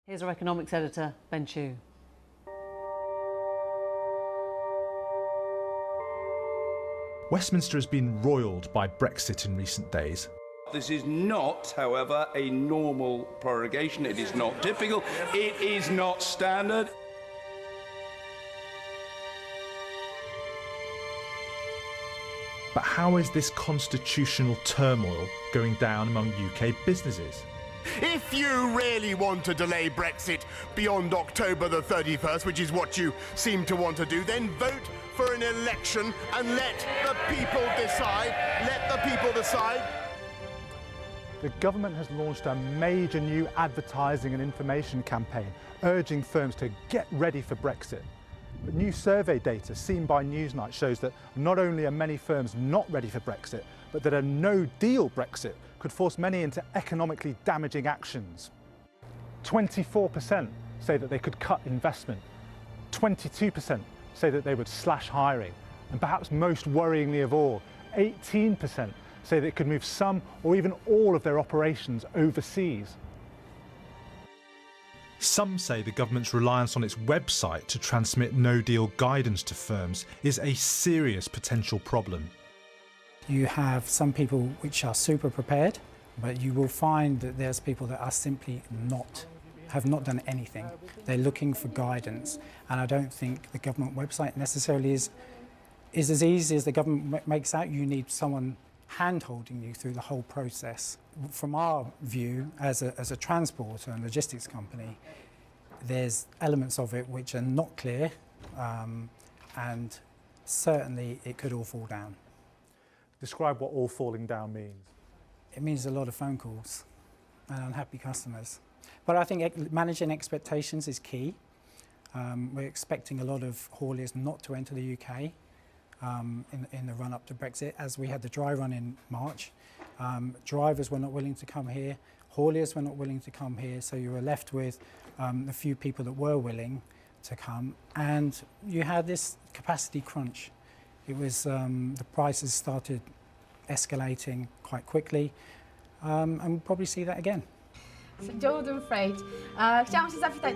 Here's our economics editor, Ben Chu. Westminster has been roiled by Brexit in recent days. This is not, however, a normal prorogation. It is not typical. It is not standard. But how is this constitutional turmoil going down among UK businesses? If you really want to delay Brexit beyond October the 31st, which is what you seem to want to do, then vote for an election and let the people decide. Let the people decide. The government has launched a major new advertising and information campaign urging firms to get ready for Brexit. But new survey data seen by Newsnight shows that not only are many firms not ready for Brexit, but that a no-deal Brexit could force many into economically damaging actions. 24% say that they could cut investment. 22% say that they would slash hiring. And perhaps most worryingly of all, 18% say they could move some or even all of their operations overseas. Some say the government's reliance on its website to transmit no-deal guidance to firms is a serious potential problem. You have some people which are super prepared, but you will find that there's people that are simply have not done anything. They're looking for guidance, and I don't think the government website necessarily is as easy as the government makes out. You need someone hand-holding you through the whole process. From our view, as a transporter and logistics company, there's elements of it which are not clear, and certainly it could all fall down. Describe what all falling down means. It means a lot of phone calls and unhappy customers. But I think managing expectations is key. We're expecting a lot of hauliers not to enter the UK in the run-up to Brexit, as we had the dry run in March. Drivers were not willing to come here, hauliers were not willing to come here, so you were left with a few people that were willing to come, and you had this capacity crunch. It was the prices started escalating quite quickly, and we'll probably see that again. Jordon Freight. Chciałam się zapytać.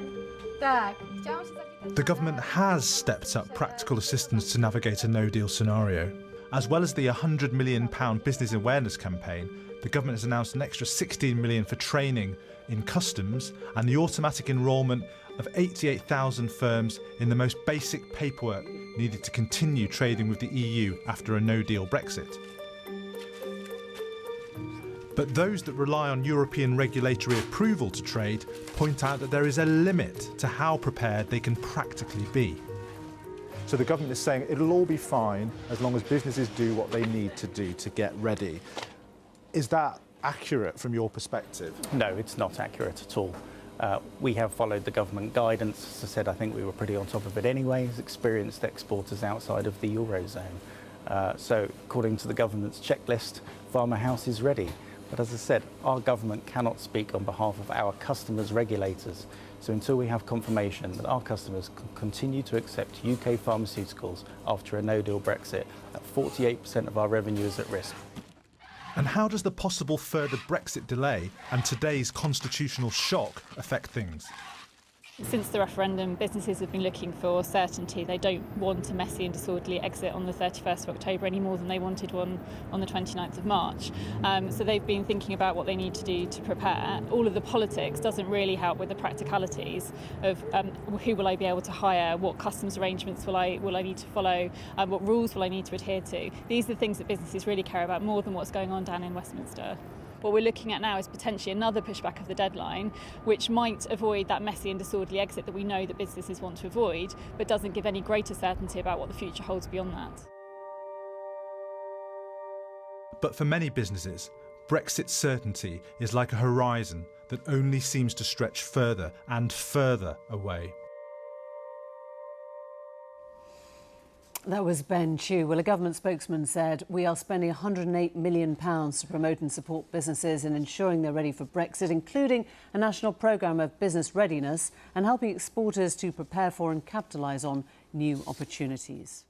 Tak, chciałam się zapytać. The government has stepped up practical assistance to navigate a no-deal scenario. As well as the £100 million business awareness campaign, the government has announced an extra £16 million for training in customs and the automatic enrolment of 88,000 firms in the most basic paperwork needed to continue trading with the EU after a no-deal Brexit. But those that rely on European regulatory approval to trade point out that there is a limit to how prepared they can practically be. So the government is saying it'll all be fine as long as businesses do what they need to do to get ready. Is that accurate from your perspective? No, it's not accurate at all. We have followed the government guidance. As I said, I think we were pretty on top of it anyway as experienced exporters outside of the Eurozone. So according to the government's checklist, Farmer House is ready. But as I said, our government cannot speak on behalf of our customers' regulators. So until we have confirmation that our customers can continue to accept UK pharmaceuticals after a no-deal Brexit, that 48% of our revenue is at risk. And how does the possible further Brexit delay and today's constitutional shock affect things? Since the referendum, businesses have been looking for certainty. They don't want a messy and disorderly exit on the 31st of October any more than they wanted one on the 29th of March. So they've been thinking about what they need to do to prepare. All of the politics doesn't really help with the practicalities of who will I be able to hire, what customs arrangements will I need to follow, what rules will I need to adhere to. These are the things that businesses really care about more than what's going on down in Westminster. What we're looking at now is potentially another pushback of the deadline, which might avoid that messy and disorderly exit that we know that businesses want to avoid, but doesn't give any greater certainty about what the future holds beyond that. But for many businesses, Brexit certainty is like a horizon that only seems to stretch further and further away. That was Ben Chu. Well, a government spokesman said, "We are spending £108 million to promote and support businesses in ensuring they're ready for Brexit, including a national programme of business readiness and helping exporters to prepare for and capitalise on new opportunities."